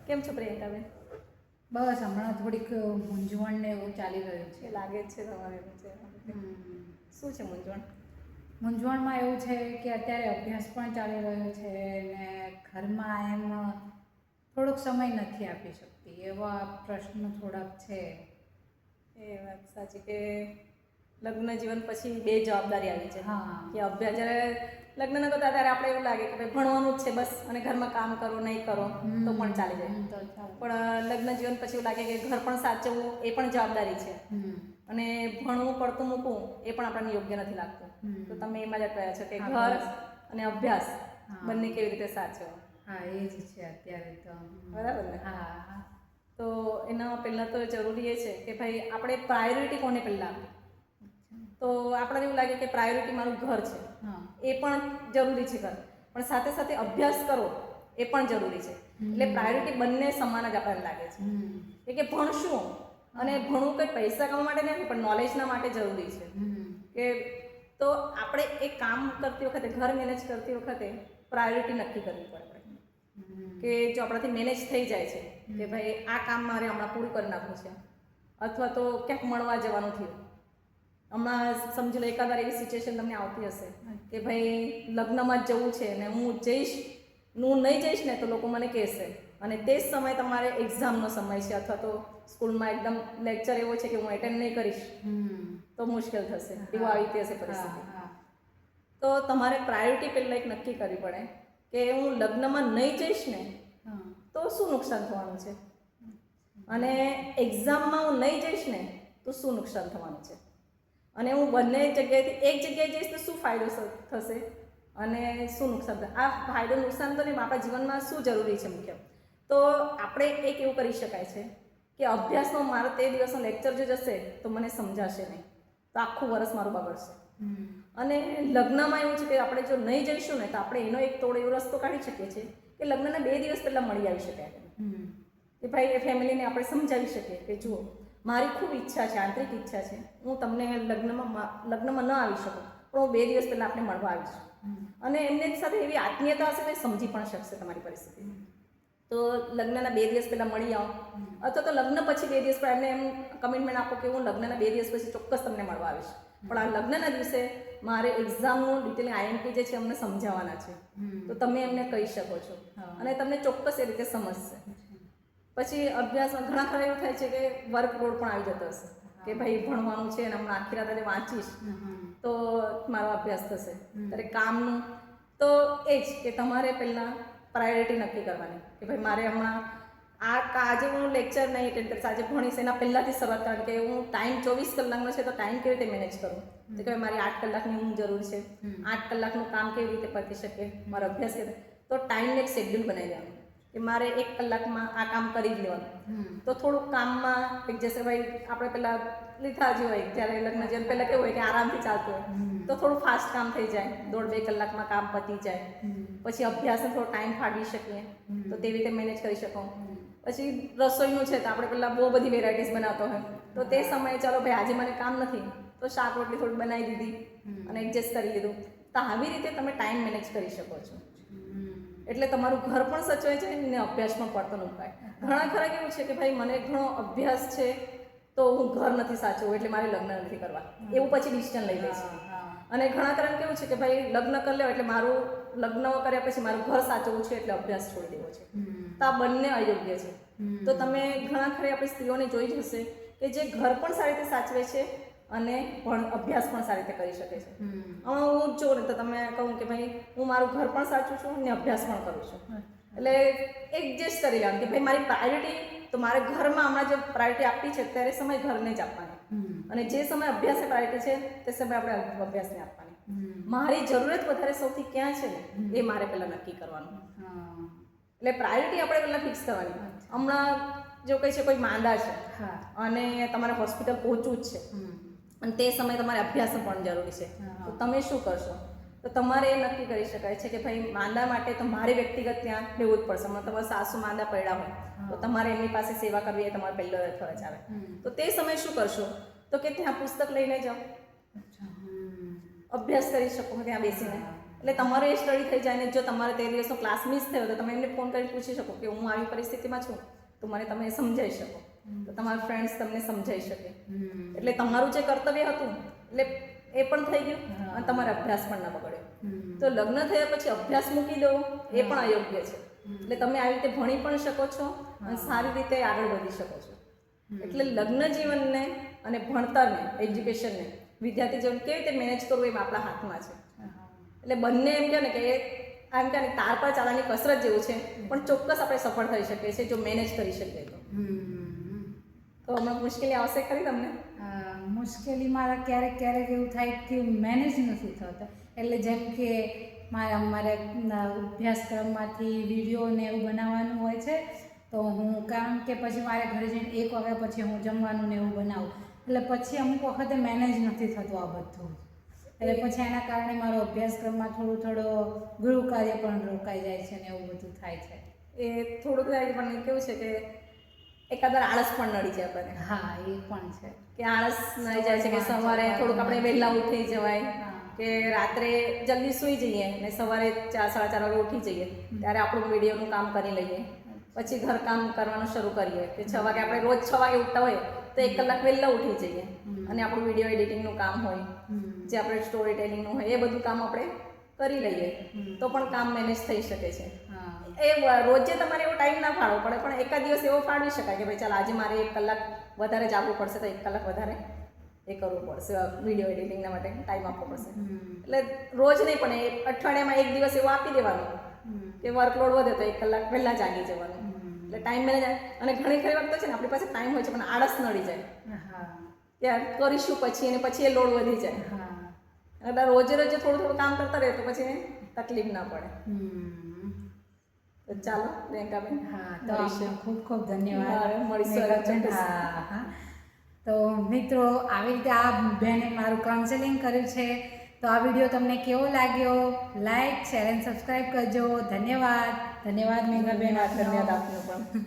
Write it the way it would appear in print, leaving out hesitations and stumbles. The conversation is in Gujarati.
કેમ છો પ્રિયંકાબેન? બસ હમણાં થોડીક મૂંઝવણ ને એવું ચાલી રહ્યું છે. લાગે જ છે તમારે શું છે મૂંઝવણ? મૂંઝવણમાં એવું છે કે અત્યારે અભ્યાસ પણ ચાલી રહ્યો છે ને ઘરમાં એમ થોડોક સમય નથી આપી શકતી, એવા પ્રશ્નો થોડાક છે. એ વાત સાચી કે લગ્ન જીવન પછી બે જવાબદારી આવી છે. હા. કે અભ્યાસ જ્યારે લગ્ન ન કરતા ત્યારે આપણે એવું લાગે કે ભાઈ ભણવાનું જ છે બસ, અને ઘરમાં કામ કરો નહીં કરો તો પણ ચાલી જાય. તો ચાલે. પણ લગ્ન જીવન પછી એવું લાગે કે ઘર પણ સાચવવું એ પણ જવાબદારી છે, અને ભણવું પડતું મૂકવું એ પણ આપણને યોગ્ય નથી લાગતું. તો તમે એમાં જ અટવાયા છો કે ઘર અને અભ્યાસ બંને કેવી રીતે સાચવવા. હા, એ જ છે અત્યારે તો. બરાબર ને? હા. તો એના પહેલાં તો જરૂરી એ છે કે ભાઈ આપણે પ્રાયોરિટી કોને પહેલાં આપીએ. તો આપણને એવું લાગે કે પ્રાયોરિટી મારું ઘર છે, એ પણ જરૂરી છે ઘર, પણ સાથે સાથે અભ્યાસ કરો એ પણ જરૂરી છે. એટલે પ્રાયોરિટી બંને સમાન જ આપણને લાગે છે કે ભણશું, અને ભણવું કંઈ પૈસા કમાવા માટે નથી પણ નોલેજના માટે જરૂરી છે. કે તો આપણે એ કામ કરતી વખતે, ઘર મેનેજ કરતી વખતે પ્રાયોરિટી નક્કી કરવી પડે કે જો આપણાથી મેનેજ થઈ જાય છે કે ભાઈ આ કામ મારે હમણાં પૂરું કરી નાખવું છે, અથવા તો ક્યાંક મળવા જવાનું થયું. હમણાં સમજી લો એકાદ વાર એવી સિચ્યુએશન તમને આવતી હશે કે ભાઈ લગ્નમાં જ જવું છે ને હું જઈશ, હું નહીં જઈશ ને તો લોકો મને કહેશે, અને તે જ સમય તમારે એક્ઝામનો સમય છે, અથવા તો સ્કૂલમાં એકદમ લેક્ચર એવો છે કે હું એટેન્ડ નહીં કરીશ તો મુશ્કેલ થશે, એવું આવી હશે પરિસ્થિતિ. તો તમારે પ્રાયોરિટી પહેલાં એક નક્કી કરવી પડે કે હું લગ્નમાં નહીં જઈશ ને તો શું નુકસાન થવાનું છે, અને એક્ઝામમાં હું નહીં જઈશ ને તો શું નુકસાન થવાનું છે, અને હું બંને જગ્યાએથી એક જગ્યાએ જઈશ તો શું ફાયદો થશે અને શું નુકસાન થશે. આ ફાયદો નુકસાન તો નહીં, આપણા જીવનમાં શું જરૂરી છે મુખ્ય. તો આપણે એક એવું કરી શકાય છે કે અભ્યાસનો મારો તે દિવસનો લેક્ચર જો જશે તો મને સમજાશે નહીં, તો આખું વર્ષ મારું બગડશે. અને લગ્નમાં એવું છે કે આપણે જો નહીં જઈશું ને તો આપણે એનો એક તોડ એવો રસ્તો કાઢી શકીએ છીએ કે લગ્નના 2 દિવસ પહેલાં મળી આવી શકાય કે ભાઈ એ ફેમિલીને આપણે સમજાવી શકીએ કે જુઓ મારી ખૂબ ઈચ્છા છે, આંતરિક ઈચ્છા છે, હું તમને લગ્નમાં ન આવી શકું પણ હું 2 દિવસ પહેલાં આપણે મળવા આવીશ. અને એમને સાથે એવી આત્મીયતા હશે તો એ સમજી પણ શકશે તમારી પરિસ્થિતિ. તો લગ્નના 2 દિવસ પહેલાં મળી આવો, અથવા તો લગ્ન પછી 2 દિવસ પહેલાં એમને એમ કમિટમેન્ટ આપો કે હું લગ્નના 2 દિવસ પછી ચોક્કસ તમને મળવા આવીશ, પણ આ લગ્નના દિવસે મારે એક્ઝામનું ડિટેલ આઈએમપી જે છે અમને સમજાવવાના છે, તો તમે એમને કહી શકો છો અને તમને ચોક્કસ એ રીતે સમજશે. પછી અભ્યાસમાં ઘણા ખરા એવું થાય છે કે વર્કલોડ પણ આવી જતો હશે કે ભાઈ ભણવાનું છે અને હમણાં આખી રાત આજે વાંચીશ તો મારો અભ્યાસ થશે. ત્યારે કામનું તો એ જ કે તમારે પહેલાં પ્રાયોરિટી નક્કી કરવાની કે ભાઈ મારે હમણાં આજે હું લેક્ચર નહીં એટેન્ડ કરીશ, આજે ભણીશ એના પહેલાંથી શરૂઆત કરવાની કે હું ટાઈમ 24 કલાકનો છે તો ટાઈમ કેવી રીતે મેનેજ કરું, તો કે મારી 8 કલાકની ઊંઘ જરૂર છે, 8 કલાકનું કામ કેવી રીતે પતી શકે, મારો અભ્યાસ કેવી રીતે, તો ટાઈમને એક શેડ્યુલ બનાવી દેવાનું કે મારે 1 કલાકમાં આ કામ કરી જ લેવાનું. તો થોડુંક કામમાં એક જશે ભાઈ આપણે પહેલાં લીધા જ હોય જ્યારે લગ્ન જેમ પહેલાં કેવું હોય કે આરામથી ચાલતું હોય તો થોડું ફાસ્ટ કામ થઈ જાય, 1.5-2 કલાકમાં કામ પતી જાય. પછી અભ્યાસને થોડો ટાઈમ ફાળવી શકીએ તો તેવી રીતે મેનેજ કરી શકો. પછી રસોઈનું છે તો આપણે પહેલાં બહુ બધી વેરાયટીઝ બનાવતો હોય તો તે સમયે ચાલો ભાઈ આજે મને કામ નથી તો શાક રોટલી થોડી બનાવી દીધી અને એડજસ્ટ કરી દીધું. તો આવી રીતે તમે ટાઈમ મેનેજ કરી શકો છો. એટલે તમારું ઘર પણ સચવાય છે ને અભ્યાસ પણ પડતો મુકાય. ઘણા ખરા કેવું છે કે ભાઈ મને ઘણો અભ્યાસ છે તો હું ઘર નથી સાચવું એટલે મારે લગ્ન નથી કરવા, એવું પછી ડિસિઝન લઈ લે છે. અને ઘણા ખરા કેવું છે કે ભાઈ લગ્ન કરી લેવા એટલે મારું લગ્ન કર્યા પછી મારું ઘર સાચવવું છે એટલે અભ્યાસ છોડી દેવો છે. તો આ બંને અયોગ્ય છે. તો તમે ઘણા ખરી આપણી સ્ત્રીઓને જોઈ જ હશે કે જે ઘર પણ સારી રીતે સાચવે છે અને અભ્યાસ પણ સારી રીતે કરી શકે છે. હું જો ને તો તમે કહું કે ભાઈ હું મારું ઘર પણ સાચું છું ને અભ્યાસ પણ કરું છું, એટલે એડજસ્ટ કરી લેવાનું કે ભાઈ મારી પ્રાયોરિટી તો મારે ઘરમાં હમણાં જે પ્રાયોરિટી આપવી છે ત્યારે સમય ઘરને જ આપવાની, અને જે સમય અભ્યાસની પ્રાયોરિટી છે તે સમય આપણે અભ્યાસને આપવાની. મારી જરૂરત વધારે સૌથી ક્યાં છે ને એ મારે પહેલાં નક્કી કરવાનું. એટલે પ્રાયોરિટી આપણે પહેલાં ફિક્સ કરવાની. હમણાં જો કહે છે કોઈ માંદા છે અને તમારે હોસ્પિટલ પહોંચવું જ છે અને તે સમયે તમારે અભ્યાસ પણ જરૂરી છે, તો તમે શું કરશો? તો તમારે એ નક્કી કરી શકાય છે કે ભાઈ માંદા માટે તો મારે વ્યક્તિગત ત્યાં લેવું જ પડશે. તમારા સાસુ માંદા પડ્યા હોય તો તમારે એમની પાસે સેવા કરવી એ તમારો પહેલો ફરજ આવે. તો તે સમયે શું કરશો? તો કે ત્યાં પુસ્તક લઈને જાઓ, અભ્યાસ કરી શકો ત્યાં બેસીને. એટલે તમારો એ સ્ટડી થઈ જાય ને જો તમારે તે દિવસનો ક્લાસ મિસ થયો તો તમે એમને ફોન કરીને પૂછી શકો કે હું આવી પરિસ્થિતિમાં છું તો મને તમે સમજાવી શકો તો તમારા ફ્રેન્ડ્સ તમને સમજાવી શકે એટલે તમારું જે કર્તવ્ય હતું એટલે એ પણ થઈ ગયું અને તમારો અભ્યાસ પણ ના બગડ્યો તો લગ્ન થયા પછી અભ્યાસ મૂકી દો એ પણ અયોગ્ય છે એટલે તમે આવી રીતે ભણી પણ શકો છો અને સારી રીતે આગળ વધી શકો છો એટલે લગ્ન જીવનને અને ભણતરને એજ્યુકેશનને વિદ્યાર્થી જીવન કેવી રીતે મેનેજ કરવું એ આપણા હાથમાં છે એટલે બંને એમ કહે ને કે એમ કહે ને તાર પર ચાલવાની કસરત જેવું છે પણ ચોક્કસ આપણે સફળ થઈ શકીએ છીએ જો મેનેજ કરી શકીએ તો હમણાં મુશ્કેલી આવશે ખરી તમને મુશ્કેલી મારા ક્યારેક ક્યારેક એવું થાય કે મેનેજ નથી થતા એટલે જેમ કે મારે અભ્યાસક્રમમાંથી વિડીયો ને એવું બનાવવાનું હોય છે તો હું કારણ કે પછી મારે ઘરે જઈને 1 વાગ્યા પછી હું જમવાનું ને એવું બનાવું એટલે પછી અમુક વખતે મેનેજ નથી થતું આ બધું એટલે પછી એના કારણે મારો અભ્યાસક્રમમાં થોડો ગૃહ કાર્ય પણ રોકાઈ જાય છે ને એવું બધું થાય છે એ થોડુંક થાય પણ કેવું છે કે એકાદર આળસ પણ નડી જાય આપણને હા એ પણ છે કે આળસ નડી જાય છે કે સવારે થોડુંક આપણે વહેલા ઉઠી જવાય કે રાત્રે જલ્દી સૂઈ જઈએ ને સવારે 4-4:30 વાગે ઉઠી જઈએ ત્યારે આપણું વિડીયોનું કામ કરી લઈએ પછી ઘરકામ કરવાનું શરૂ કરીએ કે 6 વાગે આપણે રોજ 6 વાગે ઉઠતા હોય તો 1 કલાક વહેલા ઉઠી જઈએ અને આપણું વિડીયો એડિટિંગનું કામ હોય જે આપણે સ્ટોરી ટેલિંગનું હોય એ બધું કામ આપણે કરી લઈએ તો પણ કામ મેનેજ થઈ શકે છે એ રોજે તમારે એવો ટાઈમ ના ફાળવો પડે પણ એકાદ દિવસ એવો ફાળવી શકાય કે ભાઈ ચાલ આજે મારે 1 કલાક વધારે જાગવું પડશે તો 1 કલાક વધારે એ કરવું પડશે વિડીયો એડિટિંગના માટે ટાઈમ આપવો પડશે એટલે રોજ નહીં પણ અઠવાડિયામાં 1 દિવસ એવો આપી દેવાનો કે વર્કલોડ વધે તો 1 કલાક પહેલાં જાગી જવાનું એટલે ટાઈમ મેનેજ અને ઘણી ખરી વખત છે ને આપણી પાસે ટાઈમ હોય છે પણ આળસ નડી જાય કે કરીશું પછી અને પછી એ લોડ વધી જાય એટલે રોજે રોજે થોડું કામ કરતા રહે તો પછી તકલીફ ના પડે તો ચાલો પ્રિયંકાબેન તો ખૂબ ખૂબ ધન્યવાદ મળીશું તો મિત્રો આવી રીતે આ બેને મારું કાઉન્સેલિંગ કર્યું છે તો આ વિડીયો તમને કેવો લાગ્યો લાઈક શેર અને સબસ્ક્રાઈબ કરજો ધન્યવાદ મેઘાબેન ધન્યવાદ આપનો પણ